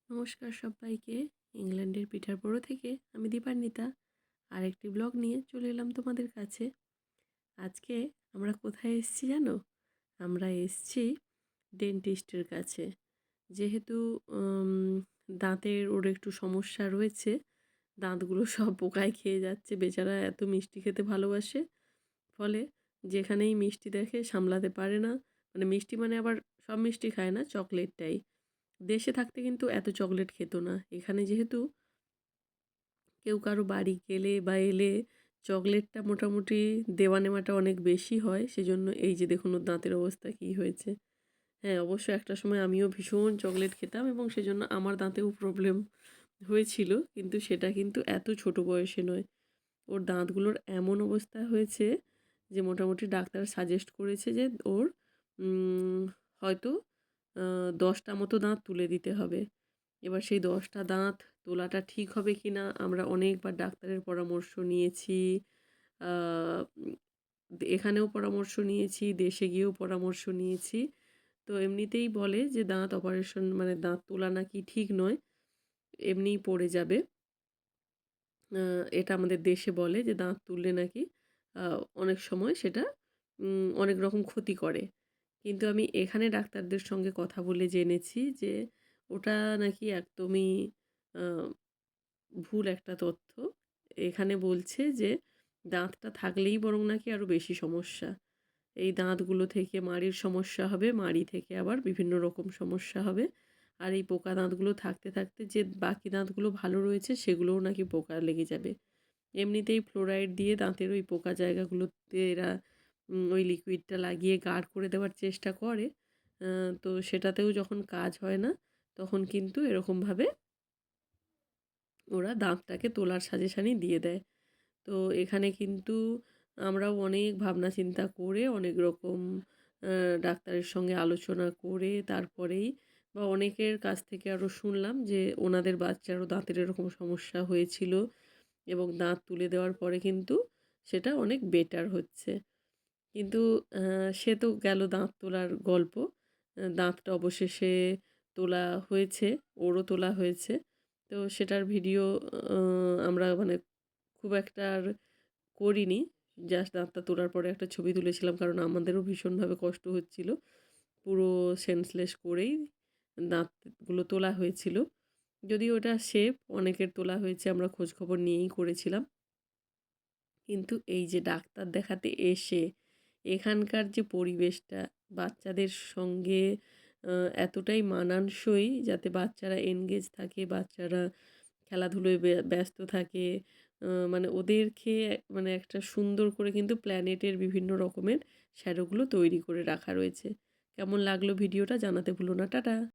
নমস্কার সবাইকে। ইংল্যান্ডের পিঠারপুরো থেকে আমি দীপান্বিতা আরেকটি ব্লগ নিয়ে চলে এলাম তোমাদের কাছে। আজকে আমরা কোথায় এসেছি জানো? আমরা এসেছি ডেন্টিস্টের কাছে। যেহেতু দাঁতের ওর একটু সমস্যা রয়েছে, দাঁতগুলো সব পোকায় খেয়ে যাচ্ছে। বেচারা এত মিষ্টি খেতে ভালোবাসে, ফলে যেখানেই মিষ্টি দেখে সামলাতে পারে না। মানে মিষ্টি মানে আবার সব মিষ্টি খায় না, চকলেটটাই। দেশে থাকতে কিন্তু এত চকলেট খেত না। এখানে যেহেতু কেউ কারো বাড়ি গেলে বা এলে চকলেটটা মোটামুটি দেওয়া নেওয়াটা অনেক বেশি হয়, সেজন্য এই যে দেখুন ওর দাঁতের অবস্থা কী হয়েছে। হ্যাঁ, অবশ্য একটা সময় আমিও ভীষণ চকলেট খেতাম এবং সেজন্য আমার দাঁতেও প্রবলেম হয়েছিল, কিন্তু সেটা কিন্তু এত ছোট বয়সে নয়। ওর দাঁতগুলোর এমন অবস্থা হয়েছে যে মোটামুটি ডাক্তার সাজেস্ট করেছে যে ওর হয়তো 10টা মতো দাঁত তুলে দিতে হবে। এবার সেই 10টা দাঁত তোলাটা ঠিক হবে কি না আমরা অনেকবার ডাক্তারের পরামর্শ নিয়েছি। আ উম এখানেও পরামর্শ নিয়েছি, দেশে গিয়েও পরামর্শ নিয়েছি। তো এমনিতেই বলে যে দাঁত অপারেশন মানে দাঁত তোলা নাকি ঠিক নয়, এমনিই পড়ে যাবে। আ এটা আমাদের দেশে বলে যে দাঁত তুললে নাকি আ অনেক সময় সেটা অনেক রকম ক্ষতি করে। কিন্তু আমি এখানে ডাক্তারদের সঙ্গে কথা বলে জেনেছি যে ওটা নাকি একদমই আ ভুল একটা তথ্য। এখানে বলছে যে দাঁতটা থাকলেই বরং নাকি আরো বেশি সমস্যা। এই দাঁতগুলো থেকে মাড়ির সমস্যা হবে, মাড়ি থেকে আবার বিভিন্ন রকম সমস্যা হবে। আর এই পোকা দাঁতগুলো থাকতে, থাকতে যে বাকি দাঁতগুলো ভালো রয়েছে সেগুলোও নাকি পোকা লেগে যাবে। এমনিতেই ফ্লোরাইড দিয়ে দাঁতের ওই পোকা জায়গাগুলোতে এরা ওই লিকুইডটা লাগিয়ে গাঢ় করে দেওয়ার চেষ্টা করে। তো সেটাতেও যখন কাজ হয় না, তখন কিন্তু এরকমভাবে ওরা দাঁতটাকে তোলার সাজেশানই দিয়ে দেয়। তো এখানে কিন্তু আমরাও অনেক ভাবনা চিন্তা করে অনেক রকম ডাক্তারের সঙ্গে আলোচনা করে তারপরেই বা অনেকের কাছ থেকে আরও শুনলাম যে ওনাদের বাচ্চারও দাঁতের এরকম সমস্যা হয়েছিল এবং দাঁত তুলে দেওয়ার পরে কিন্তু সেটা অনেক বেটার হচ্ছে। কিন্তু সে তো গেল দাঁত তোলার গল্প। দাঁতটা অবশেষে তোলা হয়েছে, ওরও তোলা হয়েছে। তো সেটার ভিডিও আ আমরা মানে খুব একটা আর করিনি। জাস্ট দাঁতটা তোলার পরে একটা ছবি তুলেছিলাম, কারণ আমাদেরও ভীষণভাবে কষ্ট হচ্ছিল। পুরো সেন্সলেস করেই দাঁতগুলো তোলা হয়েছিল। যদিও ওটা শেপ অনেকের তোলা হয়েছে, আমরা খোঁজখবর নিয়েই করেছিলাম। কিন্তু এই যে ডাক্তার দেখাতে এসে এখানকার যে পরিবেশটা বাচ্চাদের সঙ্গে আ এতটাই মানানসই যাতে বাচ্চারা এনগেজ থাকে, বাচ্চারা খেলাধুলোয় ব্যস্ত থাকে। মানে ওদেরকে মানে একটা সুন্দর করে কিন্তু প্ল্যানেটের বিভিন্ন রকমের শ্যাডোগুলো তৈরি করে রাখা রয়েছে। কেমন লাগলো ভিডিওটা জানাতে ভুলো না। টাটা।